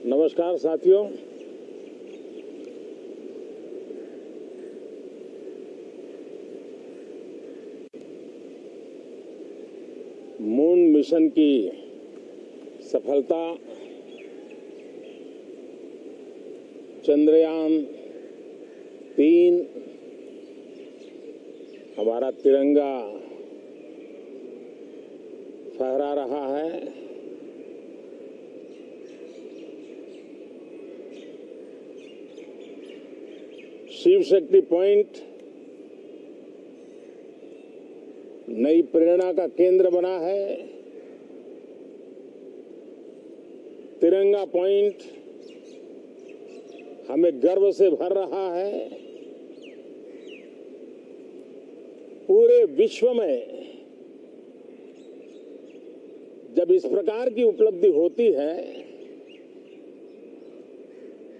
नमस्कार साथियों। Moon mission की सफलता, चंद्रयान-3 हमारा तिरंगा फहरा रहा है। शिव शक्ति पॉइंट नई प्रेरणा का केंद्र बना है। तिरंगा पॉइंट हमें गर्व से भर रहा है। पूरे विश्व में जब इस प्रकार की उपलब्धि होती है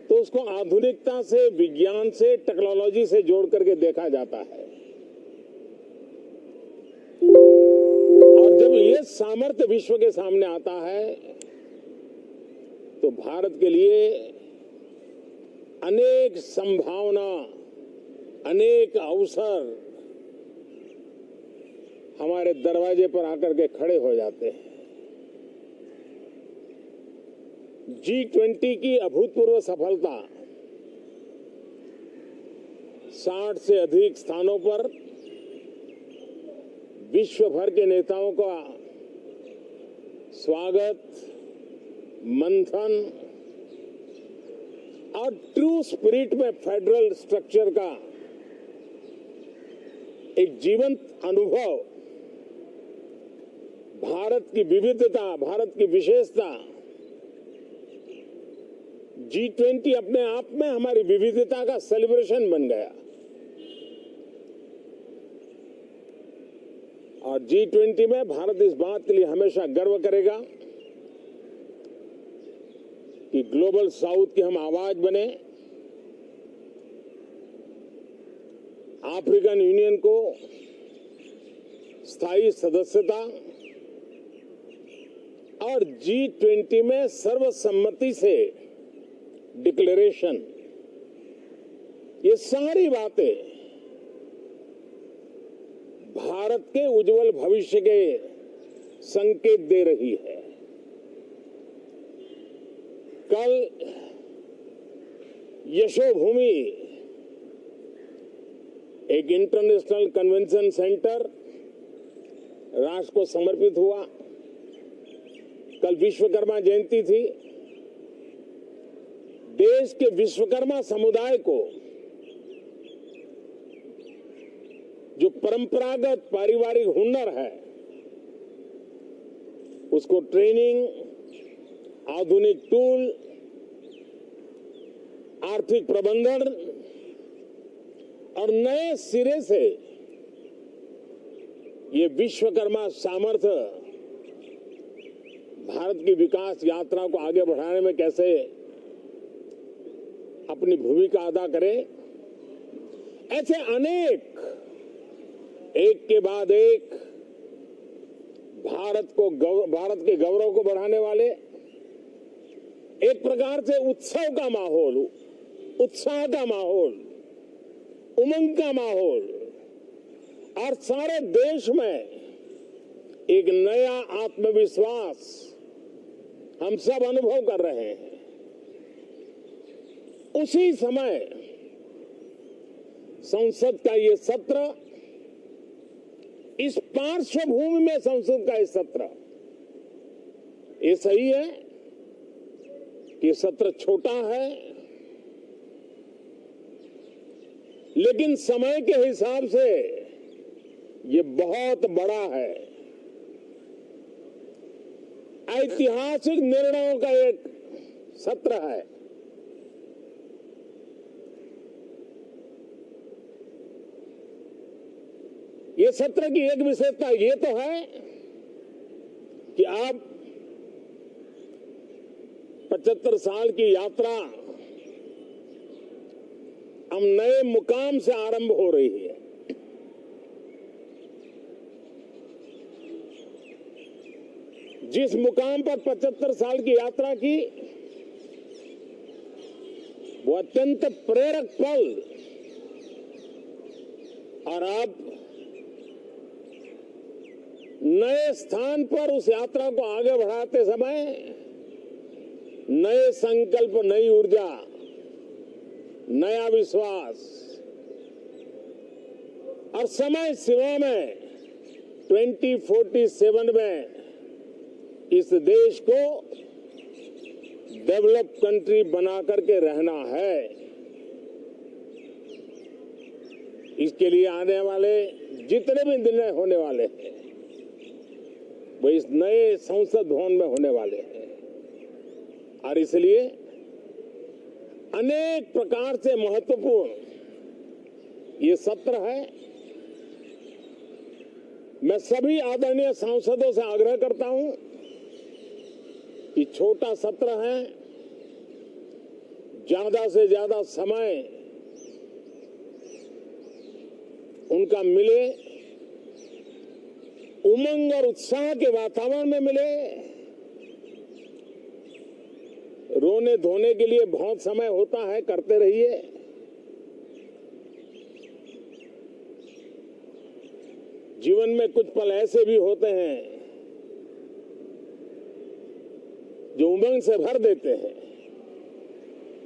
तो उसको आधुनिकता से, विज्ञान से, टेक्नोलॉजी से जोड़ करके देखा जाता है। और जब ये सामर्थ्य विश्व के सामने आता है तो भारत के लिए अनेक संभावना, अनेक अवसर हमारे दरवाजे पर आकर के खड़े हो जाते हैं। G20 की अभूतपूर्व सफलता, 60 से अधिक स्थानों पर विश्व भर के नेताओं का स्वागत, मंथन और ट्रू स्पिरिट में फेडरल स्ट्रक्चर का एक जीवंत अनुभव, भारत की विविधता, भारत की विशेषता। G20 अपने आप में हमारी विविधता का सेलिब्रेशन बन गया। और G20 में भारत इस बात के लिए हमेशा गर्व करेगा कि ग्लोबल साउथ की हम आवाज बने। अफ्रीकन यूनियन को स्थायी सदस्यता और G20 में सर्वसम्मति से डिक्लेरेशन, ये सारी बातें भारत के उज्जवल भविष्य के संकेत दे रही है। कल यशोभूमि एक इंटरनेशनल कन्वेंशन सेंटर राष्ट्र को समर्पित हुआ। कल विश्वकर्मा जयंती थी। देश के विश्वकर्मा समुदाय को जो परंपरागत पारिवारिक हुनर है उसको ट्रेनिंग, आधुनिक टूल, आर्थिक प्रबंधन और नए सिरे से ये विश्वकर्मा सामर्थ्य भारत की विकास यात्रा को आगे बढ़ाने में कैसे अपनी भूमिका अदा करे, ऐसे अनेक एक के बाद एक भारत के गौरव को बढ़ाने वाले, एक प्रकार से उत्सव का माहौल, उत्साह का माहौल, उमंग का माहौल और सारे देश में एक नया आत्मविश्वास हम सब अनुभव कर रहे हैं। उसी समय संसद का ये सत्र, इस पार्श्वभूमि में संसद का ये सत्र, ये सही है कि सत्र छोटा है, लेकिन समय के हिसाब से ये बहुत बड़ा है। ऐतिहासिक निर्णयों का एक सत्र है। ये सत्र की एक विशेषता ये तो है कि आप 75 साल की यात्रा हम नए मुकाम से आरंभ हो रही है। जिस मुकाम पर 75 साल की यात्रा की, वो अत्यंत प्रेरक पल, और अब नए स्थान पर उस यात्रा को आगे बढ़ाते समय नए संकल्प, नई ऊर्जा, नया विश्वास और समय सीमा में 2047 में इस देश को डेवलप कंट्री बना करके रहना है। इसके लिए आने वाले जितने भी निर्णय होने वाले हैं वो इस नए संसद भवन में होने वाले हैं, और इसलिए अनेक प्रकार से महत्वपूर्ण ये सत्र है। मैं सभी आदरणीय सांसदों से आग्रह करता हूं कि छोटा सत्र है, ज्यादा से ज्यादा समय उनका मिले, उमंग और उत्साह के वातावरण में मिले। रोने धोने के लिए बहुत समय होता है, करते रहिए। जीवन में कुछ पल ऐसे भी होते हैं जो उमंग से भर देते हैं,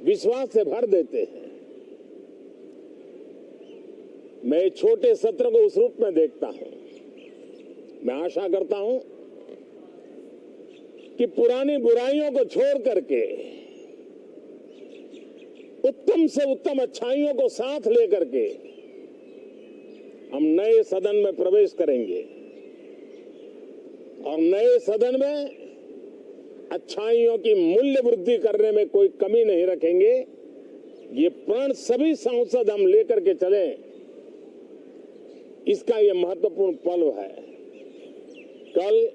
विश्वास से भर देते हैं। मैं छोटे सत्र को उस रूप में देखता हूं। मैं आशा करता हूं कि पुरानी बुराइयों को छोड़ करके उत्तम से उत्तम अच्छाइयों को साथ लेकर के हम नए सदन में प्रवेश करेंगे, और नए सदन में अच्छाइयों की मूल्य वृद्धि करने में कोई कमी नहीं रखेंगे। ये प्रण सभी सांसद हम लेकर के चले, इसका ये महत्वपूर्ण पल है। कल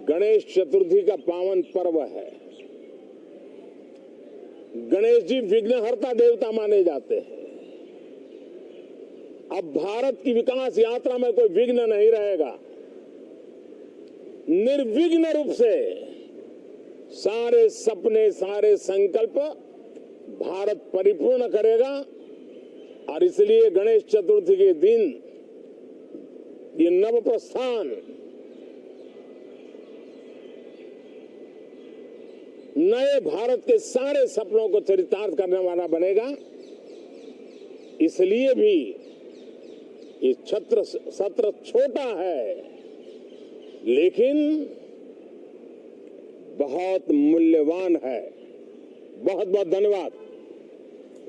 गणेश चतुर्थी का पावन पर्व है। गणेश जी विघ्नहर्ता देवता माने जाते हैं। अब भारत की विकास यात्रा में कोई विघ्न नहीं रहेगा। निर्विघ्न रूप से सारे सपने, सारे संकल्प भारत परिपूर्ण करेगा, और इसलिए गणेश चतुर्थी के दिन ये नव प्रस्थान नए भारत के सारे सपनों को चरितार्थ करने वाला बनेगा। इसलिए भी ये सत्र छोटा है, लेकिन बहुत मूल्यवान है। बहुत बहुत धन्यवाद।